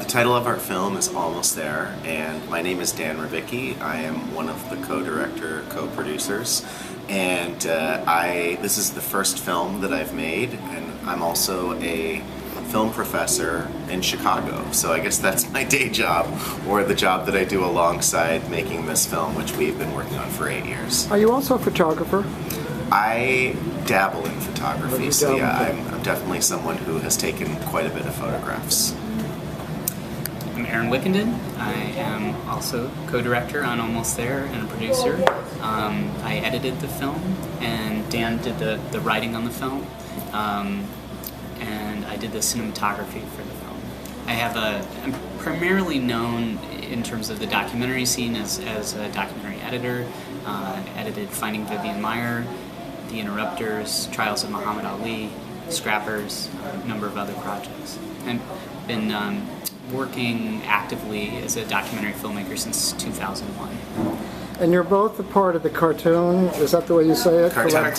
title of our film is Almost There, and my name is Dan Rivicki. I am one of the co-producers, and this is the first film that I've made, and I'm also a film professor in Chicago. So I guess that's my day job, or the job that I do alongside making this film, which we've been working on for 8 years. Are you also a photographer? I dabble in photography, so yeah, I'm definitely someone who has taken quite a bit of photographs. I'm Aaron Wickenden. I am also co-director on Almost There and a producer. I edited the film, and Dan did the writing on the film, and I did the cinematography for the film. I'm primarily known in terms of the documentary scene as a documentary editor. Edited Finding Vivian Maier, The Interrupters, Trials of Muhammad Ali, Scrappers, a number of other projects. I've been working actively as a documentary filmmaker since 2001. And you're both a part of the cartoon, is that the way you say it? Cartel The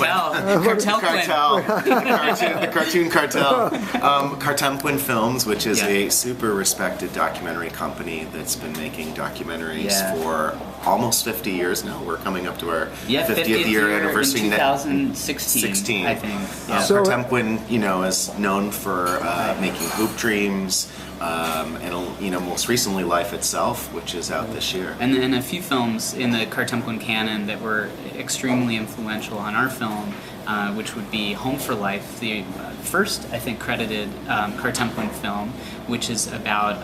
cartoon cartel. Cartemquin Films, which is a super respected documentary company that's been making documentaries for almost 50 years now. We're coming up to our 50th year anniversary in 2016, I think. So Cartemquin, is known for making Hoop Dreams, and most recently Life Itself, which is out this year. And then a few films in the Cartemquin canon that were extremely influential on our film, which would be Home for Life, the first, I think, credited Cartemquin film, which is about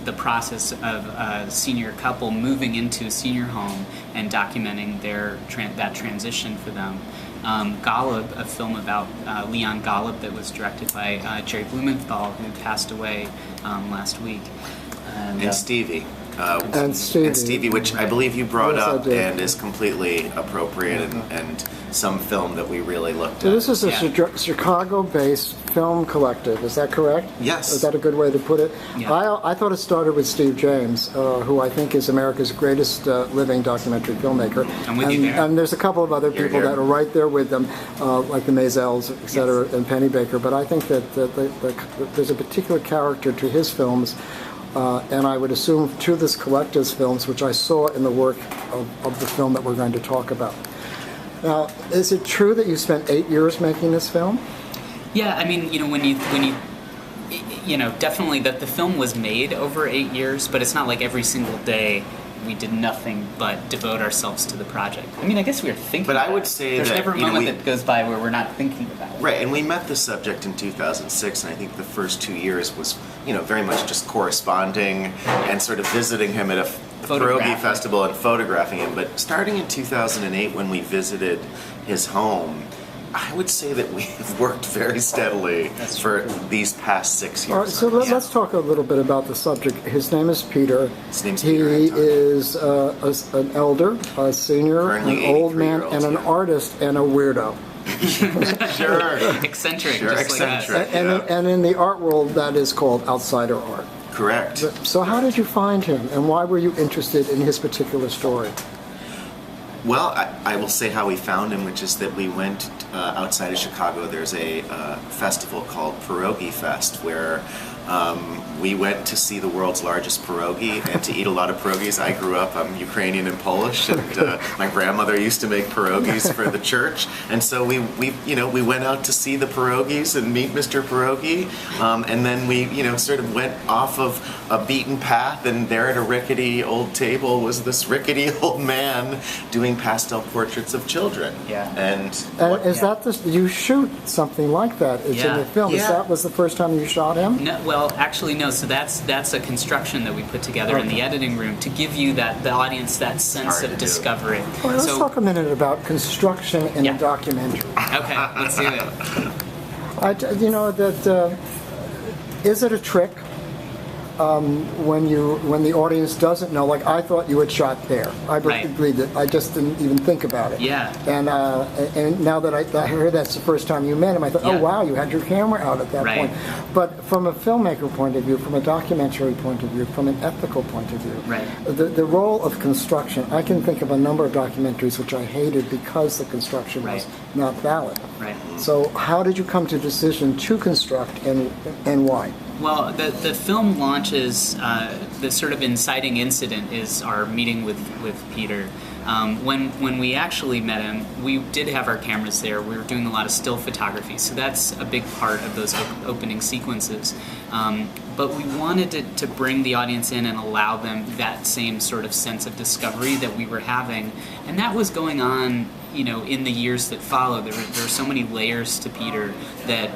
the process of a senior couple moving into a senior home and documenting that transition for them. Golub, a film about Leon Golub that was directed by Jerry Blumenthal, who passed away last week. And Stevie. And Stevie, which I believe you brought up and is completely appropriate and some film that we really looked at. So this is a Chicago-based film collective, is that correct? Yes. Is that a good way to put it? Yeah. I thought it started with Steve James, who I think is America's greatest living documentary filmmaker. I'm with you there. And there's a couple of other people that are right there with them, like the Maisels, et cetera, and Penny Baker. But I think that there's a particular character to his films, and I would assume to this collective's films, which I saw in the work of the film that we're going to talk about. Now, is it true that you spent 8 years making this film? Yeah, I mean, when you definitely that the film was made over 8 years, but it's not like every single day we did nothing but devote ourselves to the project. I mean, I guess we were thinking. But I would say there's that never a moment that goes by where we're not thinking about it. Right, and we met the subject in 2006, and I think the first 2 years was, very much just corresponding and sort of visiting him at a pierogi festival and photographing him. But starting in 2008, when we visited his home, I would say that we've worked very steadily for these past 6 years. All right, so let's talk a little bit about the subject. His name is Peter. His name's Peter. He is an elder, a senior, currently an old man, and an artist, and a weirdo. Sure. Eccentric. Sure, just eccentric. Like And in the art world, that is called outsider art. Correct. So how did you find him, and why were you interested in his particular story? Well, I will say how we found him, which is that we went outside of Chicago. There's a festival called Pierogi Fest, where we went to see the world's largest pierogi and to eat a lot of pierogis. I grew up, I'm Ukrainian and Polish, and my grandmother used to make pierogis for the church. And so we went out to see the pierogis and meet Mr. Pierogi, and then we sort of went off of a beaten path, and there at a rickety old table was this rickety old man doing pastel portraits of children. Yeah. And you shoot something like that? It's in the film. Yeah. That was the first time you shot him? No, well, actually, no. So that's a construction that we put together in the editing room to give you the audience that sense of discovery. Well, let's talk a minute about construction in a documentary. Okay, let's do it. Is it a trick? When the audience doesn't know, like I thought you had shot there. I believed it. I just didn't even think about it. Yeah. And now that I heard that's the first time you met him, I thought, oh wow, you had your camera out at that point. But from a filmmaker point of view, from a documentary point of view, from an ethical point of view, the role of construction, I can think of a number of documentaries which I hated because the construction was not valid. Right. So how did you come to the decision to construct, and why? Well, the film launches, the sort of inciting incident is our meeting with Peter. When we actually met him, we did have our cameras there. We were doing a lot of still photography, so that's a big part of those opening sequences. But we wanted to bring the audience in and allow them that same sort of sense of discovery that we were having, and that was going on, in the years that followed. There were so many layers to Peter that,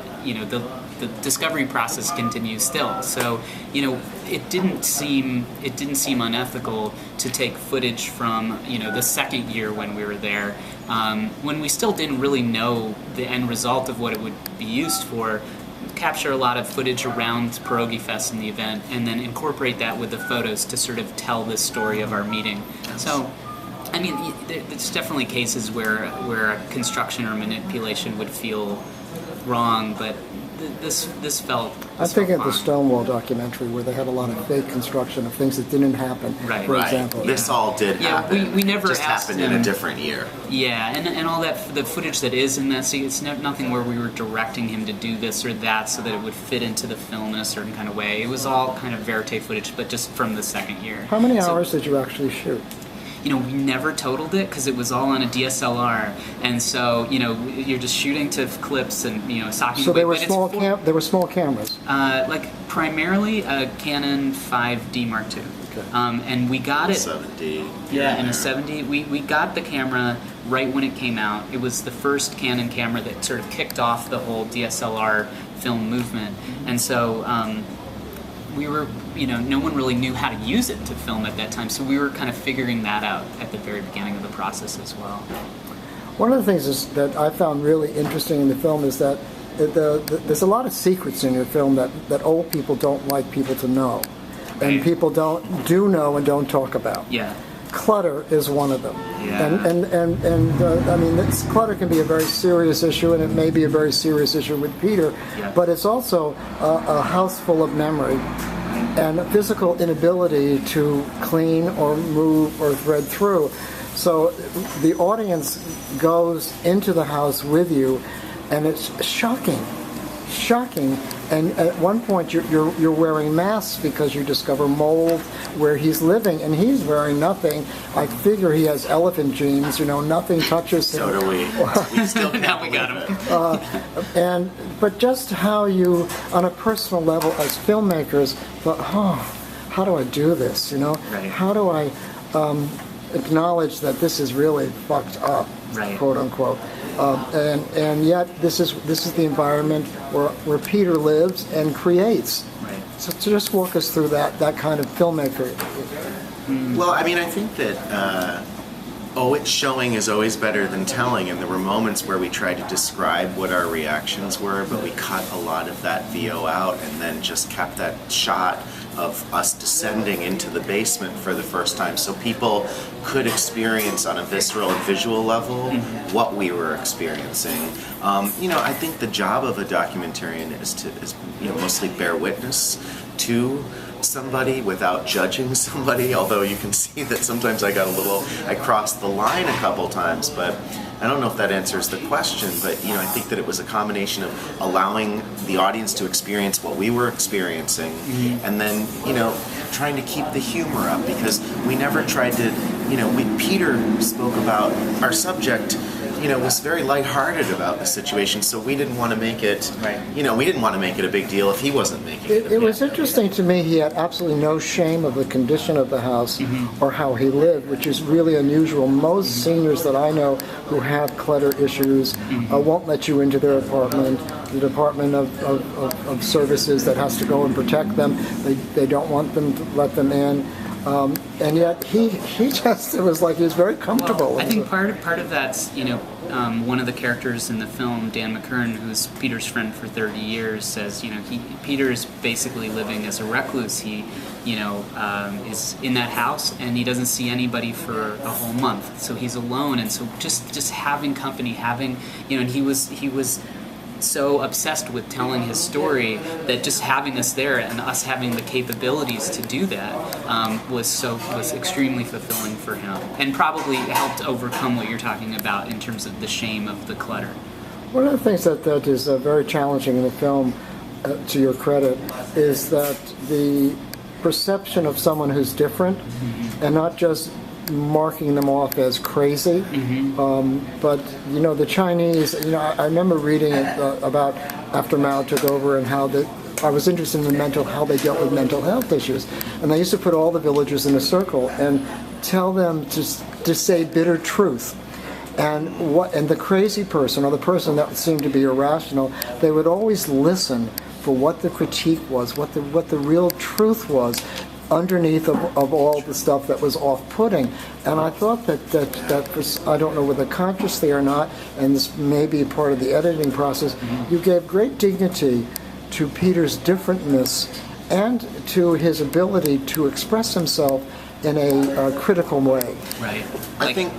the discovery process continues still. So, it didn't seem unethical to take footage from, the second year when we were there, when we still didn't really know the end result of what it would be used for. Capture a lot of footage around Pierogi Fest and the event, and then incorporate that with the photos to sort of tell this story of our meeting. So, I mean, there's definitely cases where construction or manipulation would feel wrong, but this felt. I think of the Stonewall documentary where they had a lot of fake construction of things that didn't happen. Right. For example, this all did happen. We never just asked happened in a different year. Yeah, and all that, the footage that is in that scene, it's nothing where we were directing him to do this or that so that it would fit into the film in a certain kind of way. It was all kind of verite footage, but just from the second year. How many hours did you actually shoot? We never totaled it because it was all on a DSLR, and so you're just shooting to clips and stocking. So they were small they were small cameras. Like primarily a Canon 5D Mark II. Okay. And we got it. 7D. Yeah, in a 7D. We got the camera right when it came out. It was the first Canon camera that sort of kicked off the whole DSLR film movement, and so. We were, no one really knew how to use it to film at that time, so we were kind of figuring that out at the very beginning of the process as well. One of the things that I found really interesting in the film is that there's a lot of secrets in your film that old people don't like people to know, and people do know and don't talk about. Yeah. Clutter is one of them. Yeah. And I mean, clutter can be a very serious issue, and it may be a very serious issue with Peter, but it's also a house full of memory and a physical inability to clean or move or thread through. So the audience goes into the house with you, and it's shocking. And at one point you're wearing masks because you discover mold where he's living, and he's wearing nothing. I figure he has elephant genes. Nothing touches him. So do we. We still Now we got him. But just how you, on a personal level, as filmmakers, thought, how do I do this? Right. How do I acknowledge that this is really fucked up, right. quote unquote. And yet this is the environment where Peter lives and creates. Right. So to just walk us through that kind of filmmaker. Well, I mean, I think that it's showing is always better than telling, and there were moments where we tried to describe what our reactions were, but we cut a lot of that VO out and then just kept that shot of us descending into the basement for the first time, so people could experience on a visceral and visual level what we were experiencing. I think the job of a documentarian is mostly bear witness to somebody without judging somebody, although you can see that sometimes I crossed the line a couple times, but I don't know if that answers the question, but I think that it was a combination of allowing the audience to experience what we were experiencing, and then trying to keep the humor up, because we never tried to, Peter spoke about our subject, was very lighthearted about the situation, so we didn't want to make it, we didn't want to make it a big deal if he wasn't making it. It was interesting to me. He had absolutely no shame of the condition of the house or how he lived, which is really unusual. Most seniors that I know who have clutter issues won't let you into their apartment. The Department of Services that has to go and protect them, they don't want them to let them in. And yet he just, it was like he was very comfortable. Well, I think part of that's, one of the characters in the film, Dan McKern, who's Peter's friend for 30 years, says, Peter's basically living as a recluse. He, is in that house and he doesn't see anybody for a whole month. So he's alone, and so just having company, and he was so obsessed with telling his story that just having us there and us having the capabilities to do that was extremely fulfilling for him, and probably helped overcome what you're talking about in terms of the shame of the clutter. One of the things that is very challenging in the film to your credit, is that the perception of someone who's different, and not just marking them off as crazy, but the Chinese. I remember reading about after Mao took over and how I was interested in how they dealt with mental health issues, and they used to put all the villagers in a circle and tell them to say bitter truth. And the crazy person, or the person that seemed to be irrational, they would always listen for what the critique was, what the real truth was underneath of all the stuff that was off-putting. And I thought that was, I don't know whether consciously or not, and this may be part of the editing process, you gave great dignity to Peter's differentness and to his ability to express himself in a critical way. Right. I think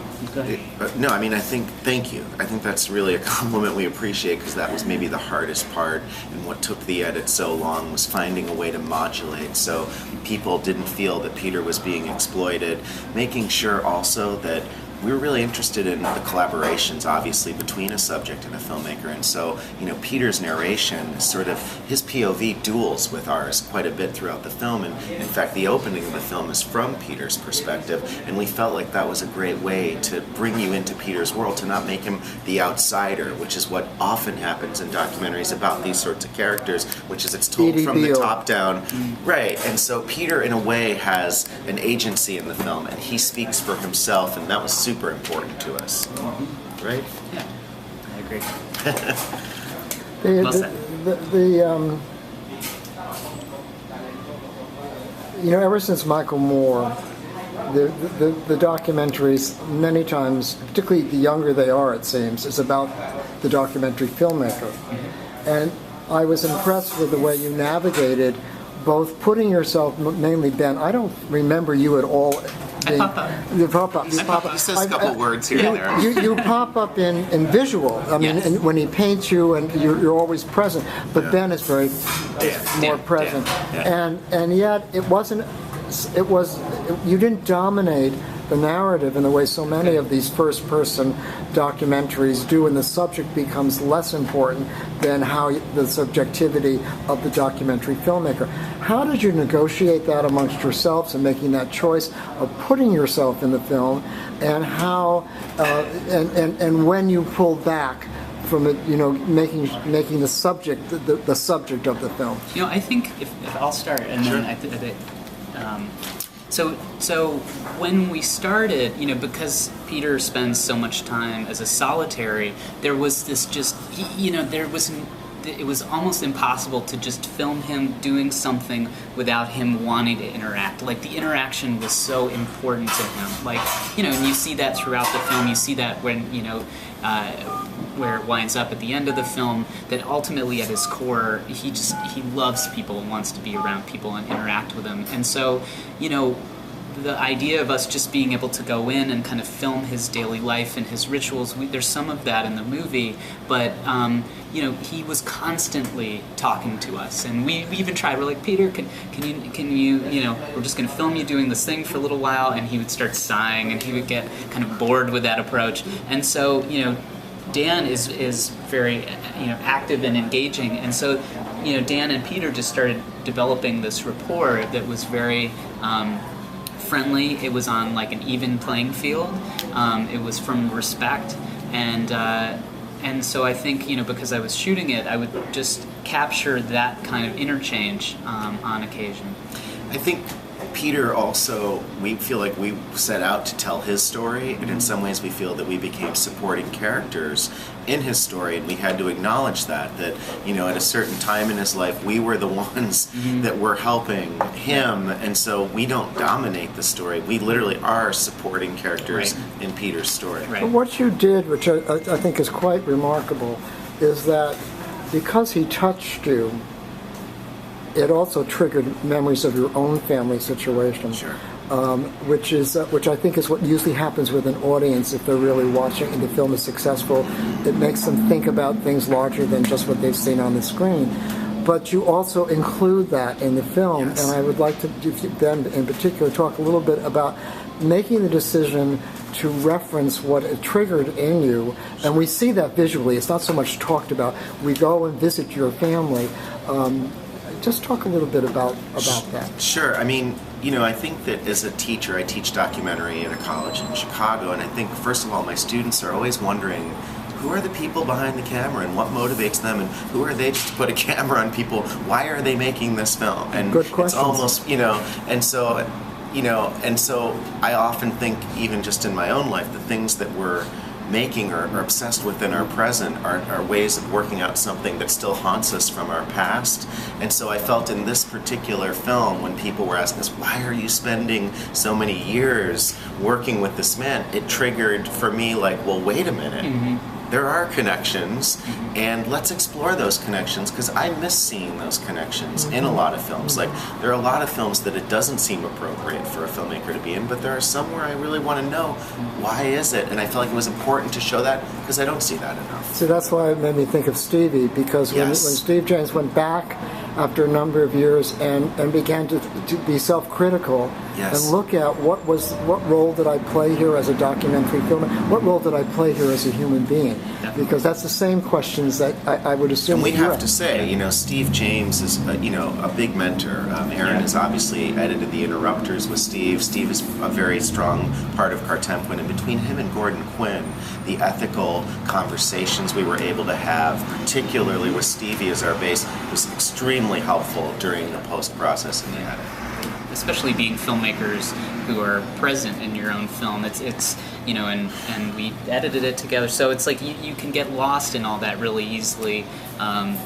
thank you. I think that's really a compliment we appreciate, because that was maybe the hardest part, and what took the edit so long was finding a way to modulate so people didn't feel that Peter was being exploited, making sure also that we were really interested in the collaborations, obviously, between a subject and a filmmaker. And so, Peter's narration, sort of his POV duels with ours quite a bit throughout the film. And in fact, the opening of the film is from Peter's perspective. And we felt like that was a great way to bring you into Peter's world, to not make him the outsider, which is what often happens in documentaries about these sorts of characters, which is it's told from the top down. Right. And so Peter, in a way, has an agency in the film, and he speaks for himself, and that was super important to us, right? Yeah, I agree. Ever since Michael Moore, the documentaries many times, particularly the younger they are, it seems, is about the documentary filmmaker. And I was impressed with the way you navigated both putting yourself, mainly Ben. I don't remember you at all. You pop up. You says a couple words here and there. You pop up in visual. I mean, Yes. and when he paints you, and you're always present. But Ben is very more present, and yet it wasn't. You didn't dominate the narrative in the way so many of these first-person documentaries do, and the subject becomes less important than how the subjectivity of the documentary filmmaker. How did you negotiate that amongst yourselves and making that choice of putting yourself in the film, and how and when you pulled back from it, making the subject the subject of the film? I think if I'll start, and then I think. So when we started, because Peter spends so much time as a solitary, there was this it was almost impossible to just film him doing something without him wanting to interact. Like, the interaction was so important to him. Like, and you see that throughout the film. You see that when, where it winds up at the end of the film, that ultimately at his core, he loves people and wants to be around people and interact with them. And so, the idea of us just being able to go in and kind of film his daily life and his rituals, there's some of that in the movie, but he was constantly talking to us, and we even tried. We're like, Peter, can you we're just going to film you doing this thing for a little while, and he would start sighing, and he would get kind of bored with that approach. And so Dan is very active and engaging, and so Dan and Peter just started developing this rapport that was very friendly. It was on like an even playing field. It was from respect, and so I think because I was shooting it, I would just capture that kind of interchange on occasion. I think Peter also, we feel like we set out to tell his story, and in some ways we feel that we became supporting characters in his story, and we had to acknowledge that at a certain time in his life, we were the ones that were helping him, and so we don't dominate the story. We literally are supporting characters in Peter's story. Right. But what you did, which I think is quite remarkable, is that because he touched you, it also triggered memories of your own family situation. Sure. Which I think is what usually happens with an audience if they're really watching and the film is successful. It makes them think about things larger than just what they've seen on the screen. But you also include that in the film, and I would like to, Ben in particular, talk a little bit about making the decision to reference what it triggered in you, and we see that visually. It's not so much talked about. We go and visit your family, Just talk a little bit about that. Sure. I mean, I think that as a teacher, I teach documentary at a college in Chicago, and I think, first of all, my students are always wondering, who are the people behind the camera and what motivates them, and who are they to put a camera on people? Why are they making this film? And good questions. It's almost, and so I often think, even just in my own life, the things that we're making or obsessed with in our present are ways of working out something that still haunts us from our past. And so I felt in this particular film, when people were asking us, why are you spending so many years working with this man, it triggered for me like, well, wait a minute. Mm-hmm. There are connections, and let's explore those connections, because I miss seeing those connections in a lot of films. Like, there are a lot of films that it doesn't seem appropriate for a filmmaker to be in, but there are some where I really want to know, why is it? And I felt like it was important to show that, because I don't see that enough. See, that's why it made me think of Stevie, because when Steve James went back after a number of years and began to be self-critical and look at what role did I play here as a documentary filmmaker, what role did I play here as a human being? Because that's the same questions that I would assume. And we have to say, Steve James is a big mentor. Aaron has obviously edited The Interrupters with Steve. Steve is a very strong part of Cartemplin, and between him and Gordon Quinn, the ethical conversations we were able to have, particularly with Stevie as our base, was extremely helpful during the post-process in the edit. Especially being filmmakers who are present in your own film, it's and we edited it together, so it's like you can get lost in all that really easily, and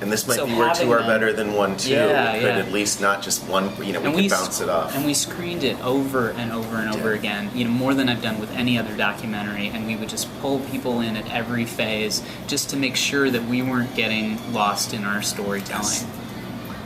this might be where two are better than one too. Yeah, we could at least not just one. We could bounce it off. And we screened it over and over and over again. More than I've done with any other documentary. And we would just pull people in at every phase just to make sure that we weren't getting lost in our storytelling. Yes.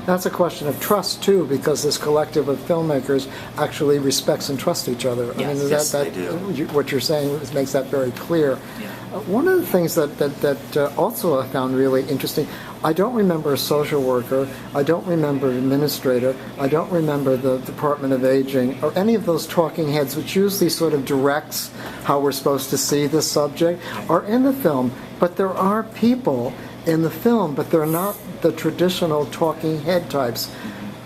That's a question of trust too, because this collective of filmmakers actually respects and trusts each other. Yes, they do. What you're saying makes that very clear. Yeah. One of the things that also I found really interesting, I don't remember a social worker, I don't remember an administrator, I don't remember the Department of Aging, or any of those talking heads, which usually sort of directs how we're supposed to see this subject, are in the film. But there are people in the film, but they're not the traditional talking head types.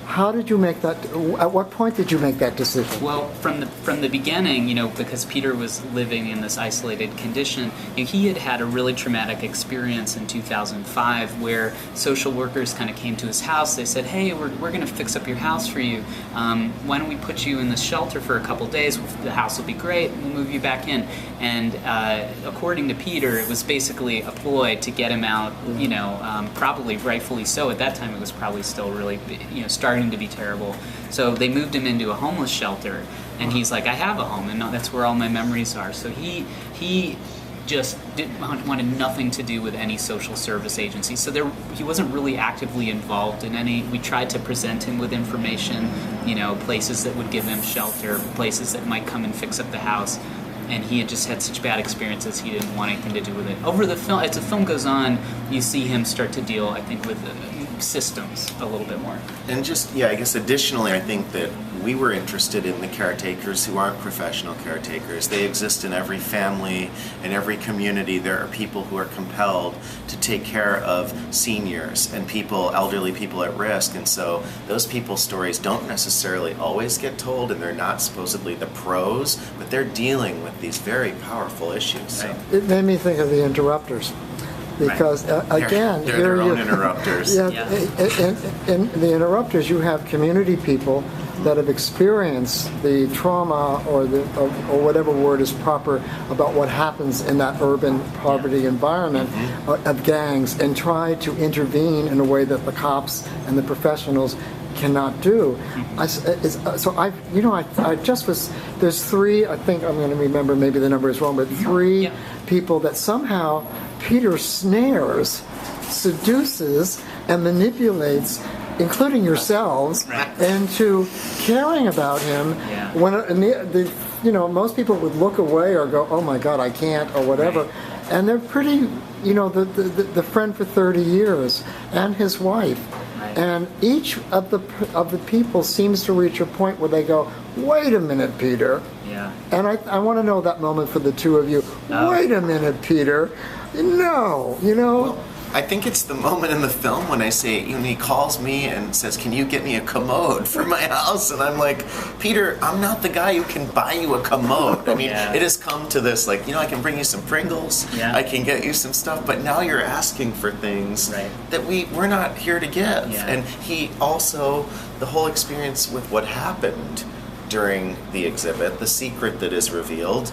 How did you make that? At what point did you make that decision? Well, from the beginning, because Peter was living in this isolated condition, he had had a really traumatic experience in 2005 where social workers kind of came to his house. They said, "Hey, we're going to fix up your house for you. Why don't we put you in this shelter for a couple days? The house will be great. We'll move you back in." And according to Peter, it was basically a ploy to get him out. Probably rightfully so. At that time, it was probably still really, starting to be terrible. So they moved him into a homeless shelter, and he's like, I have a home, and that's where all my memories are. So he just wanted nothing to do with any social service agency. So he wasn't really actively involved in any. We tried to present him with information, places that would give him shelter, places that might come and fix up the house. And he had just had such bad experiences, he didn't want anything to do with it. Over the film, as the film goes on, you see him start to deal, I think, with systems a little bit more. And I guess additionally, I think that we were interested in the caretakers who aren't professional caretakers. They exist in every family, in every community. There are people who are compelled to take care of seniors and elderly people at risk. And so those people's stories don't necessarily always get told, and they're not supposedly the pros, but they're dealing with these very powerful issues. So. It made me think of The Interrupters. Because, again, they're their own interrupters. In The Interrupters, you have community people that have experienced the trauma or whatever word is proper about what happens in that urban poverty environment of gangs, and try to intervene in a way that the cops and the professionals cannot do. There's three, I think I'm going to remember, maybe the number is wrong, but three people that somehow Peter snares, seduces, and manipulates, including yourselves, into caring about him. When most people would look away or go, "Oh my God, I can't," or whatever. And they're pretty, the friend for 30 years and his wife. And each of the people seems to reach a point where they go, "Wait a minute, Peter." Yeah. And I want to know that moment for the two of you. Wait a minute, Peter. No, I think it's the moment in the film when I say, he calls me and says, "Can you get me a commode for my house?" And I'm like, "Peter, I'm not the guy who can buy you a commode." I mean, it has come to this, like, I can bring you some Pringles, I can get you some stuff, but now you're asking for things that we're not here to give. And he also, the whole experience with what happened during the exhibit, the secret that is revealed,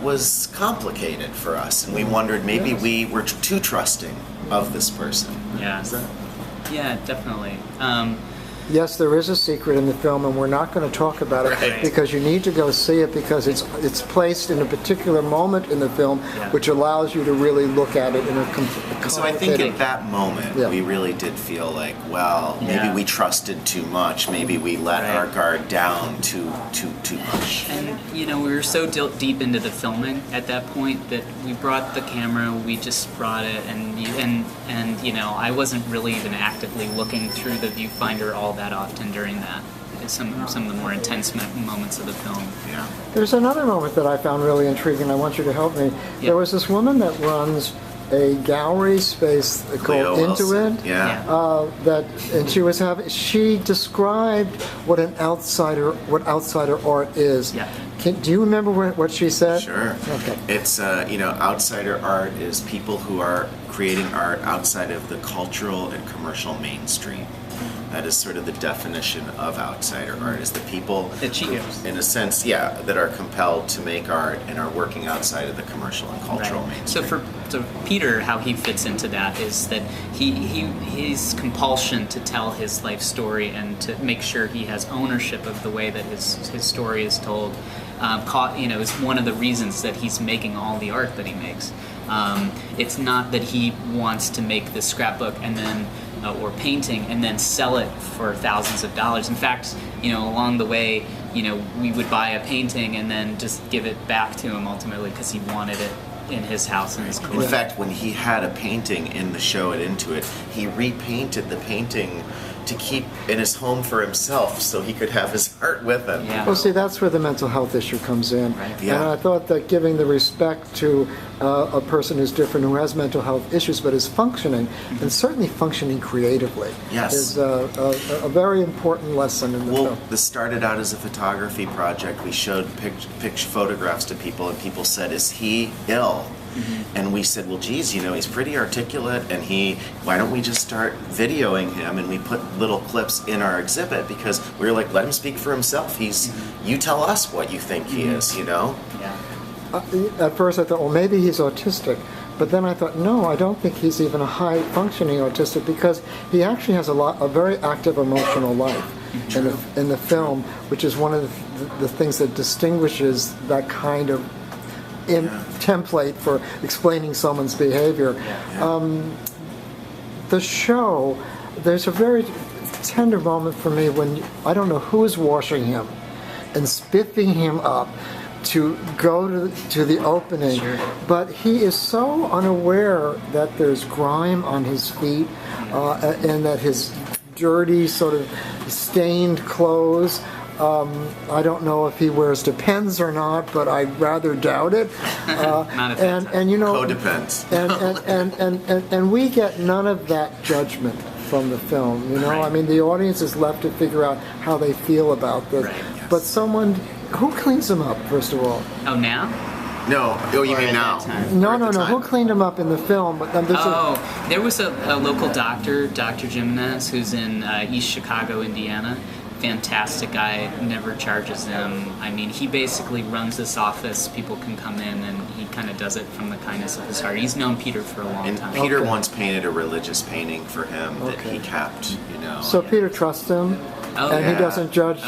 was complicated for us, and we wondered maybe we were too trusting of this person. Yeah, definitely. Yes, there is a secret in the film, and we're not going to talk about it because you need to go see it, because it's placed in a particular moment in the film, which allows you to really look at it in a So I think at that moment, we really did feel like, well, maybe we trusted too much. Maybe we let our guard down too much. And we were so deep into the filming at that point that we brought the camera. We just brought it, and I wasn't really even actively looking through the viewfinder all that often during that. Some of the more intense moments of the film. There's another moment that I found really intriguing. I want you to help me. There was this woman that runs a gallery space called Into It. And she described what outsider art is. Do you remember what she said? Sure. Okay. It's outsider art is people who are creating art outside of the cultural and commercial mainstream. That is sort of the definition of outsider art, is the people that she gives, in a sense, that are compelled to make art and are working outside of the commercial and cultural mainstream. So Peter, how he fits into that is that his compulsion to tell his life story and to make sure he has ownership of the way that his story is told, is one of the reasons that he's making all the art that he makes. It's not that he wants to make this scrapbook and then or painting and then sell it for thousands of dollars. In fact, along the way, we would buy a painting and then just give it back to him ultimately because he wanted it in his house and his collection. In fact, when he had a painting in the show at Into It, he repainted the painting to keep in his home for himself so he could have his art with him. Well, see, that's where the mental health issue comes in. And I thought that giving the respect to a person who's different, who has mental health issues but is functioning, and certainly functioning creatively, is a very important lesson in the film. This started out as a photography project. We showed photographs to people, and people said, "Is he ill?" And we said, well, geez, he's pretty articulate, and why don't we just start videoing him? And we put little clips in our exhibit because we were like, let him speak for himself. You tell us what you think he is, At first I thought, well, maybe he's autistic. But then I thought, no, I don't think he's even a high-functioning autistic, because he actually has a very active emotional life in the film, which is one of the things that distinguishes that kind of template for explaining someone's behavior. The show, there's a very tender moment for me when I don't know who is washing him and spiffing him up to go to the opening, but he is so unaware that there's grime on his feet and that his dirty, sort of stained clothes. I don't know if he wears Depends or not, but I rather doubt it. And Codepends. and we get none of that judgment from the film. I mean, the audience is left to figure out how they feel about this. But someone who cleans them up, first of all. Oh, now? No. Oh, you mean now? No. Who cleaned him up in the film? There was a local doctor, Dr. Jimenez, who's in East Chicago, Indiana. Fantastic guy, never charges them. I mean, he basically runs this office. People can come in, and he kind of does it from the kindness of his heart. He's known Peter for a long time. And Peter once painted a religious painting for him that he kept, So Peter trusts him. He doesn't judge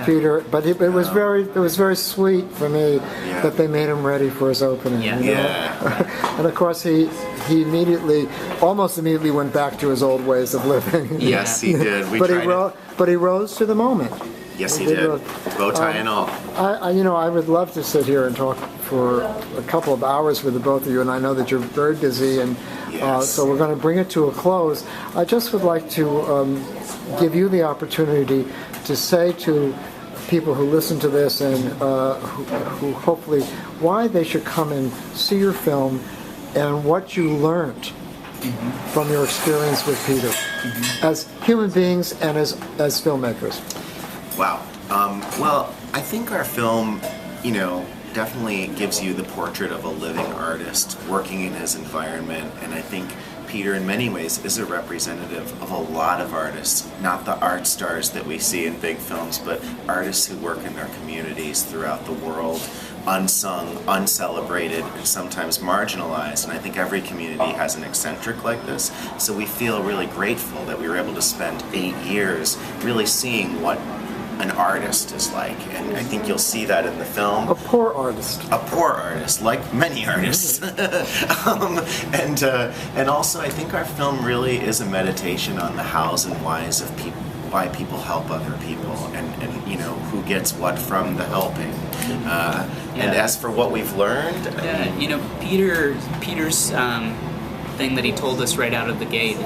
Peter, but it was very sweet for me that they made him ready for his opening. And of course he almost immediately went back to his old ways of living. Yes, he did. But he rose to the moment. Yes, he did. Bow tie and all. I would love to sit here and talk for a couple of hours with the both of you, and I know that you're very busy, and so we're going to bring it to a close. I just would like to give you the opportunity to say to people who listen to this and who hopefully why they should come and see your film and what you learned from your experience with Peter, as human beings and as filmmakers? Wow. Well, I think our film, definitely gives you the portrait of a living artist working in his environment, and I think Peter in many ways is a representative of a lot of artists, not the art stars that we see in big films, but artists who work in their communities throughout the world, unsung, uncelebrated, and sometimes marginalized. And I think every community has an eccentric like this, so we feel really grateful that we were able to spend 8 years really seeing what an artist is like, and I think you'll see that in the film. A poor artist. A poor artist, like many artists. And also I think our film really is a meditation on the hows and whys of people, why people help other people, and who gets what from the helping. And as for what we've learned, Peter's thing that he told us right out of the gate,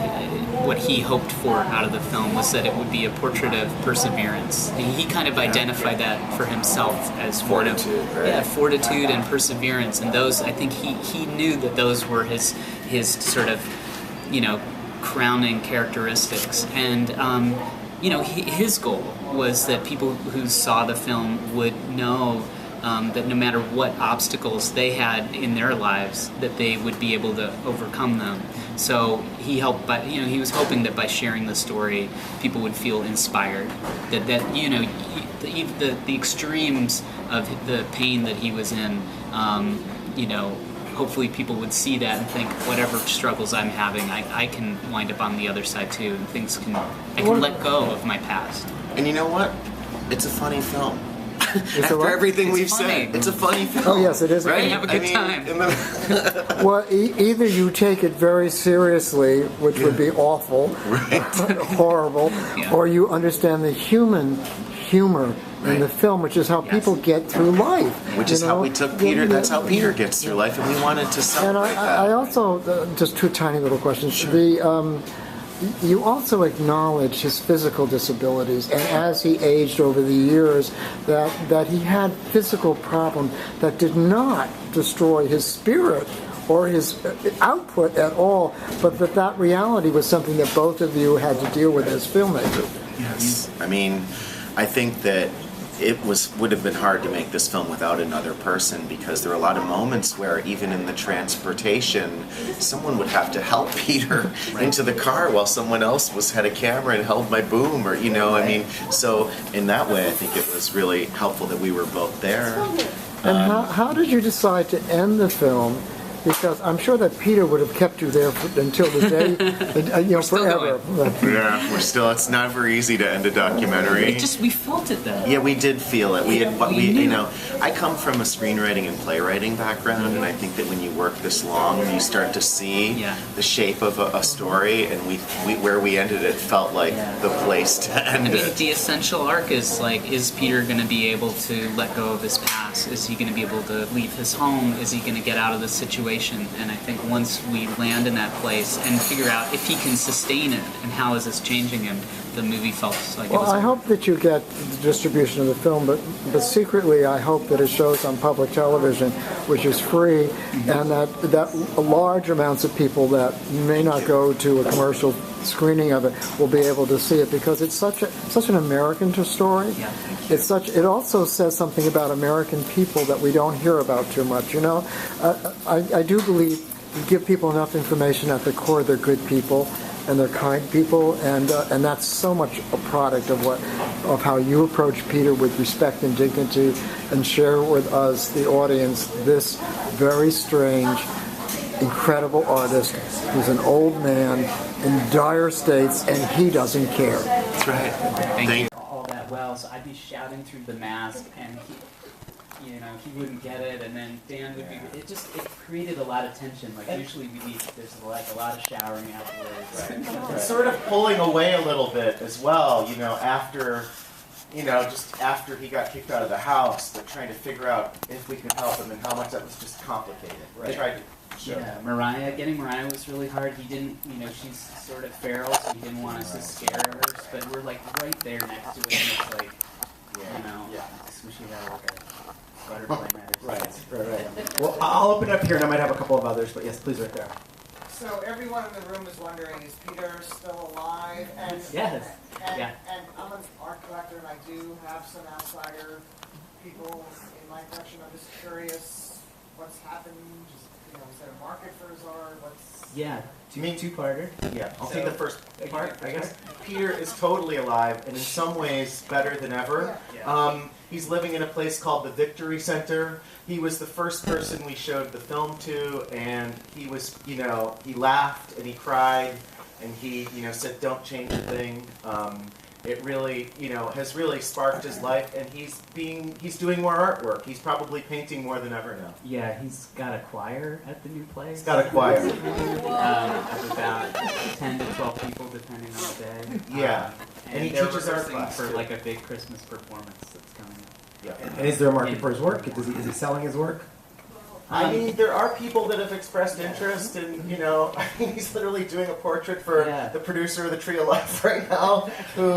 what he hoped for out of the film was that it would be a portrait of perseverance. He kind of identified that for himself as fortitude, right? Fortitude and perseverance, and those, I think he knew that those were his sort of crowning characteristics, and his goal was that people who saw the film would know that no matter what obstacles they had in their lives, that they would be able to overcome them. So he helped by, he was hoping that by sharing the story, people would feel inspired. That the extremes of the pain that he was in, hopefully people would see that and think, whatever struggles I'm having, I can wind up on the other side too, and I can let go of my past. And you know what? It's a funny film. After everything we've said, it's a funny film. Oh yes, it is. Right? Have a good time. Well, either you take it very seriously, which would be awful, right. horrible, or you understand the human humor in the film, which is how people get through life. Which is how we took Peter. That's how Peter gets through life, and we wanted to celebrate that. I also, just two tiny little questions. Sure. You also acknowledge his physical disabilities, and as he aged over the years, that he had physical problems that did not destroy his spirit or his output at all, but that reality was something that both of you had to deal with as filmmakers. Yes. I mean, I think that it would have been hard to make this film without another person, because there were a lot of moments where even in the transportation, someone would have to help Peter into the car while someone else had a camera and held my boom, or I mean, so in that way I think it was really helpful that we were both there. And how did you decide to end the film? Because I'm sure that Peter would have kept you there until the day, forever. Yeah, we're still. It's never easy to end a documentary. We felt it though. Yeah, we did feel it. I come from a screenwriting and playwriting background, and I think that when you work this long, you start to see the shape of a story, and where we ended it felt like the place to end it. The essential arc is is Peter going to be able to let go of his past? Is he going to be able to leave his home? Is he going to get out of the situation? And I think once we land in that place and figure out if he can sustain it and how is this changing him, the movie felt like it was. Well, I hope that you get the distribution of the film, but secretly I hope that it shows on public television, which is free, and that large amounts of people that may not go to a commercial screening of it will be able to see it, because it's such an American story. Yeah. It also says something about American people that we don't hear about too much. I do believe you give people enough information at the core they're good people and they're kind people, and that's so much a product of how you approach Peter with respect and dignity, and share with us, the audience, this very strange, incredible artist who's an old man in dire states, and he doesn't care. That's right. Thank you. All that well, so I'd be shouting through the mask, and he wouldn't get it, and then Dan would be. It created a lot of tension. Usually there's a lot of showering afterwards. Right. Sort of pulling away a little bit as well. After. Just after he got kicked out of the house, they're trying to figure out if we could help him and how much that was just complicated. Right. Tried to. Yeah, getting Mariah was really hard. He didn't, she's sort of feral, so he didn't want us to scare her. But we're right there next to it, and it's just wish he had a butterfly net or something. Right. Well, I'll open it up here, and I might have a couple of others, but yes, please, right there. So everyone in the room is wondering, is Peter still alive? And, Yes. And I'm an art collector, and I do have some outsider people in my collection. I'm just curious what's happened. Just, is there a market for his art? Yeah. Do you mean two-parter? Yeah, I'll take the first part, I guess. Peter is totally alive, and in some ways better than ever. Yeah. He's living in a place called the Victory Center. He was the first person we showed the film to, and he was, he laughed and he cried, and he, said, "Don't change a thing." It really, has really sparked his life, and he's doing more artwork. He's probably painting more than ever now. Yeah, he's got a choir at the new place. He's got a choir. Of about 10 to 12 people, depending on the day. Yeah, and he they're teaches art rehearsing class for too. like a big Christmas performance that's coming up. Yeah. And is there a market for his work? Is he selling his work? I mean, there are people that have expressed interest, and he's literally doing a portrait for the producer of the Tree of Life right now. Who,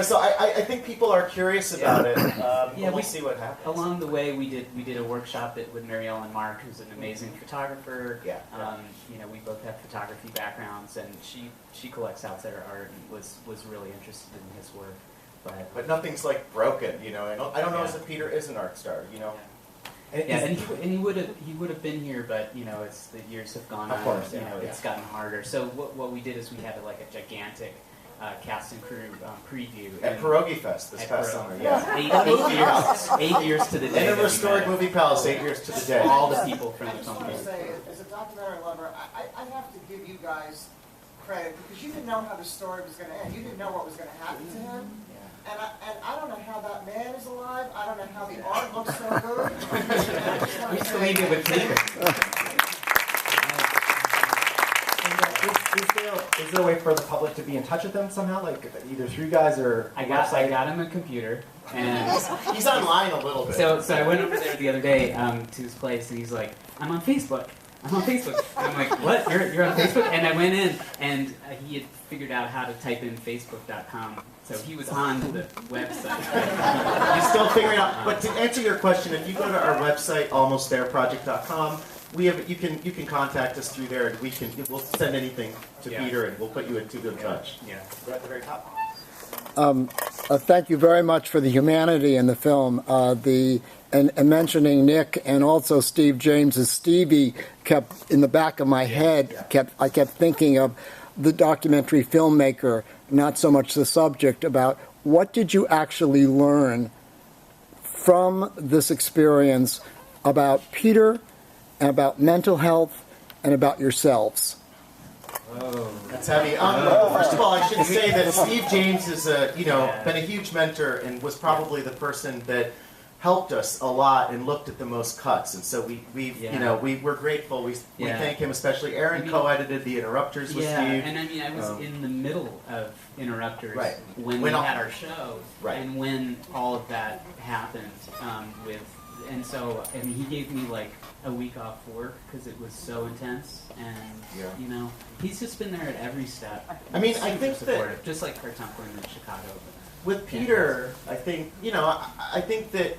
so I think people are curious about it. We'll see what happens. Along the way, we did a workshop with Marielle and Mark, who's an amazing photographer. Yeah. We both have photography backgrounds, and she collects outsider art and was really interested in his work. But nothing's like broken, I don't know if Peter is an art star, And he would have been here, but it's the years have gone on. Of course, it's gotten harder. So what we did is we had like a gigantic cast and crew preview at Pierogi Fest this past summer. Yeah, 8 years to the day. In the restored Movie Palace, 8 years to the day. All the people from the I just want company. to say, as a documentary lover, I have to give you guys credit because you didn't know how the story was going to end. You didn't know what was going to happen to him. And I don't know how that man is alive. I don't know how the art looks so good. We still need it with Peter. Is there a way for the public to be in touch with them somehow, like either through you guys or I got him a computer, and he's online a little bit. So I went over there the other day to his place, and he's like, "I'm on Facebook. I'm on Facebook." And I'm like, "What? You're on Facebook?" And I went in, and he had figured out how to type in Facebook.com. So he was on the website. He's still figuring out. But to answer your question, if you go to our website, almosttthereproject.com, you can contact us through there, and we'll send anything to Peter, and we'll put you in good touch. Yeah, we're at the very top. Thank you very much for the humanity in the film. And mentioning Nick and also Steve James's Stevie kept in the back of my head. I kept thinking of the documentary filmmaker, not so much the subject, about what did you actually learn from this experience about Peter and about mental health and about yourselves. Oh, that's heavy. First of all, I should say that Steve James is been a huge mentor and was probably the person that helped us a lot and looked at the most cuts, and so we're grateful. We thank him, especially Aaron co-edited the Interrupters with Steve. And I was in the middle of Interrupters when we had our show, and when all of that happened and he gave me like a week off work because it was so intense, and he's just been there at every step. I mean, I think supportive, just like Cartemplin in Chicago. With Peter, I think that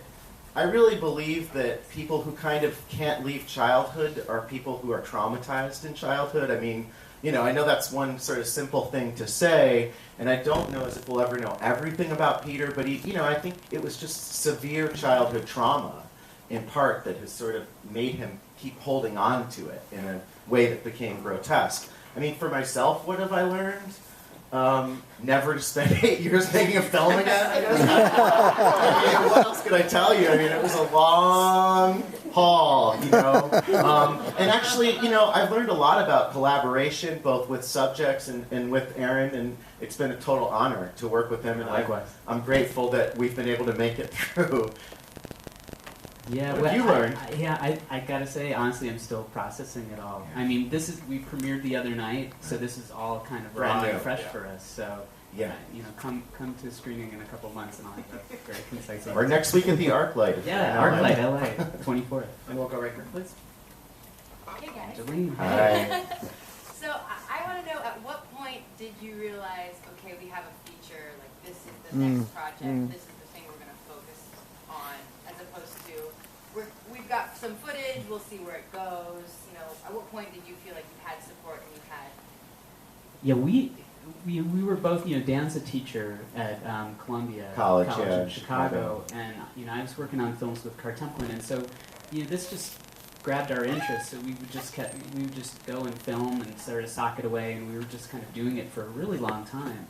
I really believe that people who kind of can't leave childhood are people who are traumatized in childhood. I mean, I know that's one sort of simple thing to say, and I don't know as if we'll ever know everything about Peter, but I think it was just severe childhood trauma in part that has sort of made him keep holding on to it in a way that became grotesque. I mean, for myself, what have I learned? Never to spend 8 years making a film again, I guess. I mean, what else could I tell you? I mean, it was a long haul, And actually, I've learned a lot about collaboration, both with subjects and with Aaron, and it's been a total honor to work with him. And likewise. I'm grateful that we've been able to make it through. Yeah, what have you learned? I gotta say, honestly, I'm still processing it all. I mean, we premiered the other night, so this is all kind of raw and fresh for us. So, come to screening in a couple months, and I'll have a very concise answer. Or next week at the ArcLight. Yeah, ArcLight, LA, 24th. And we'll go right here, please. Hey guys. Jolene, hi. So I want to know, at what point did you realize, okay, we have a feature, like this is the next project, this is the thing we're going to focus on, as opposed to we've got some footage, we'll see where it goes. You know, at what point did you feel like you had support and you had? Yeah, we were both, you know, Dan's a teacher at Columbia College in Chicago, and you know, I was working on films with Cartemplin, and so, you know, this just grabbed our interest. So we would just go and film and sort of sock it away, and we were just kind of doing it for a really long time.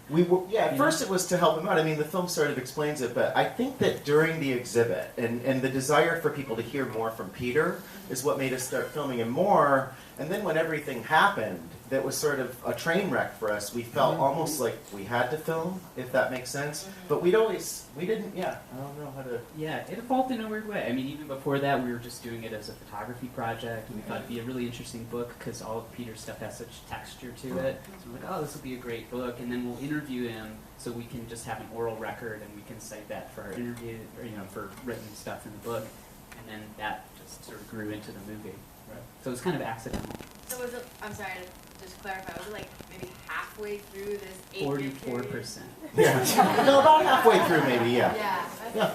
At first it was to help him out. I mean, the film sort of explains it, but I think that during the exhibit and the desire for people to hear more from Peter is what made us start filming him more. And then when everything happened, that was sort of a train wreck for us. We felt almost like we had to film, if that makes sense. But we didn't, I don't know how to... Yeah, it evolved in a weird way. I mean, even before that, we were just doing it as a photography project, and we thought it'd be a really interesting book because all of Peter's stuff has such texture to it. So we're like, oh, this will be a great book, and then we'll interview him so we can just have an oral record, and we can cite that for our interview, or, you know, for written stuff in the book. And then that just sort of grew into the movie. Right. So it was kind of accidental. So was it, I'm sorry to just clarify, was it like maybe halfway through this 8-year period? 44%. Yeah. No, about halfway through maybe, yeah. Yeah.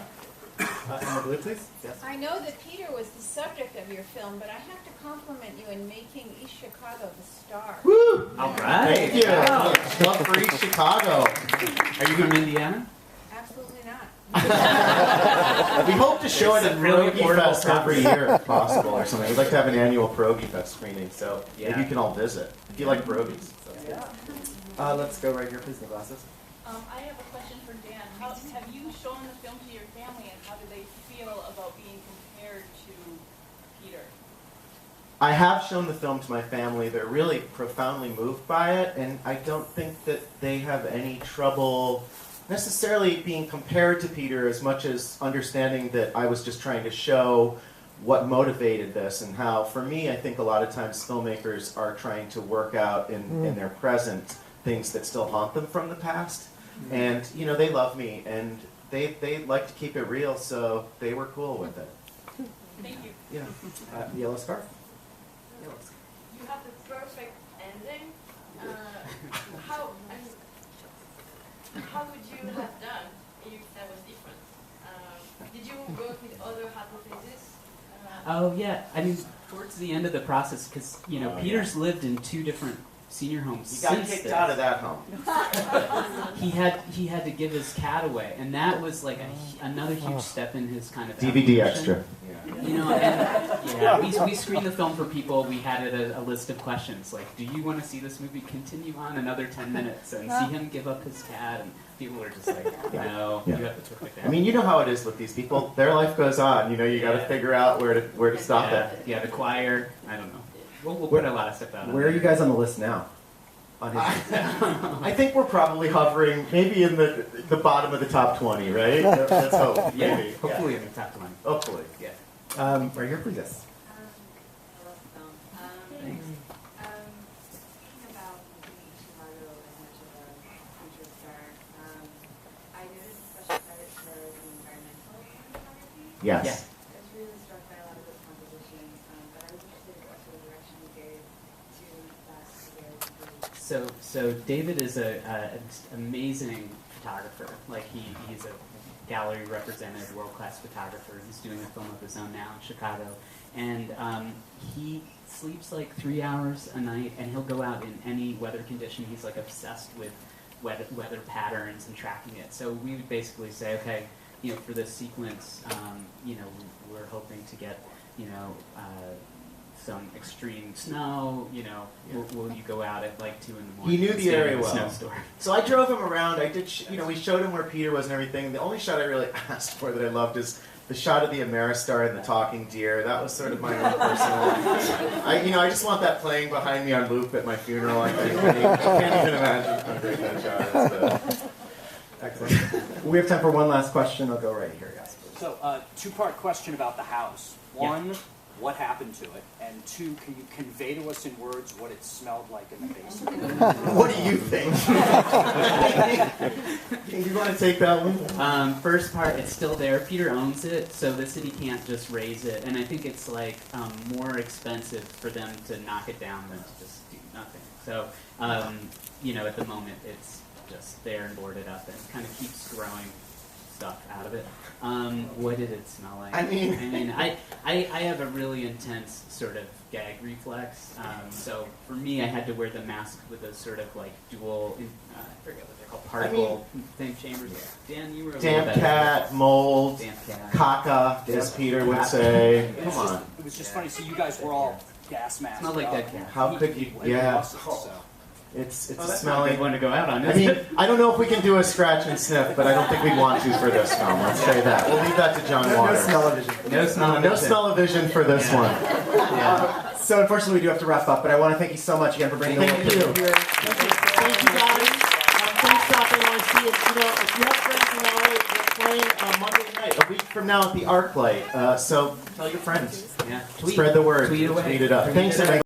Emma Blue, please. Yes. I know that Peter was the subject of your film, but I have to compliment you in making East Chicago the star. Woo! All right. Thank you. Wow. Love for East Chicago. Are you from Indiana? Absolutely not. We hope to show it at Really Pierogi affordable Fest every year if possible or something. We'd like to have an annual Pierogi Fest screening, so maybe you can all visit if you like pierogies. Let's go right here, please, in the glasses. I have a question for Dan. Have you shown the film to your family, and how do they feel about being compared to Peter? I have shown the film to my family. They're really profoundly moved by it, and I don't think that they have any trouble necessarily being compared to Peter as much as understanding that I was just trying to show what motivated this and how, for me, I think a lot of times filmmakers are trying to work out in their present things that still haunt them from the past. And, you know, they love me, and they like to keep it real, so they were cool with it. Thank you. Yeah. Yellow scarf. You have the perfect ending. How would you have done if that was different? Did you work with other hypotheses? Oh yeah, I mean, towards the end of the process, because you know, Peter's lived in 2 different senior homes. You got since kicked this. out of that home. He had to give his cat away, and that was like another huge step in his kind of DVD evolution. extra. You know, and we screened the film for people. We had a list of questions like, do you want to see this movie continue on another 10 minutes and see him give up his cat? And people were just like, no, you have the perfect. I mean, you know how it is with these people. Their life goes on. You know, you got to figure out where to stop it. Yeah, the choir. I don't know. We'll put a lot of stuff out. Where are you guys on the list now? On his I think we're probably hovering maybe in the bottom of the top 20, right? Let's hope. Yeah, Maybe. hopefully in the top 20. Hopefully. Yeah. Right here, please. Yes. I love the film. Thanks. Speaking about making Chicago as much of a future star, I noticed special credit for the environmental photography. Yes. Yeah. I was really struck by a lot of those compositions, but I was interested in what sort of direction you gave to that together. So David is an amazing photographer. Like he's a gallery represented, world-class photographer. He's doing a film of his own now in Chicago, and he sleeps like 3 hours a night, and he'll go out in any weather condition. He's like obsessed with weather patterns and tracking it. So we would basically say, okay, you know, for this sequence, you know, we're hoping to get, you know, some extreme snow, you know, will you go out at like 2 in the morning? He knew and the stand area in a well. snowstorm? So I drove him around. I did, you know, we showed him where Peter was and everything. The only shot I really asked for that I loved is the shot of the Ameristar and the talking deer. That was sort of my own personal. I just want that playing behind me on loop at my funeral. I can't even imagine how great that shot is. Excellent. We have time for one last question. I'll go right here, guys. So, 2-part question about the house. One, what happened to it? And 2, can you convey to us in words what it smelled like in the basement? What do you think? You want to take that one? First part, it's still there. Peter owns it, so the city can't just raise it. And I think it's like more expensive for them to knock it down than to just do nothing. So, you know, at the moment, it's just there and boarded up and kind of keeps growing stuff out of it. What did it smell like? I mean, I have a really intense sort of gag reflex. So for me, I had to wear the mask with a sort of like dual, I forget what they're called, particle thing chambers. Dan, you were a damp little cat, better. mold, Damp cat. caca, as Peter would say. Come on. It was just funny. So you guys were all gas masked. Smelled like up. dead cat. How could you? Like Yeah. buses, so. It's a That's not a smelling. good one to go out on, I is mean, it? I don't know if we can do a scratch and sniff, but I don't think we'd want to for this film. Let's say that. We'll leave that to John Waters. No smell. No smell-o-vision for this one. Yeah. So unfortunately, we do have to wrap up, but I want to thank you so much again for bringing the Thank world you. here. Thank you guys. Thanks, Doc NYC. And, if you have friends in LA, we're playing Monday night, a week from now at the Art Play. So tell your friends. Yeah. Spread the word. Tweet away. Tweet it up. Thanks, everybody.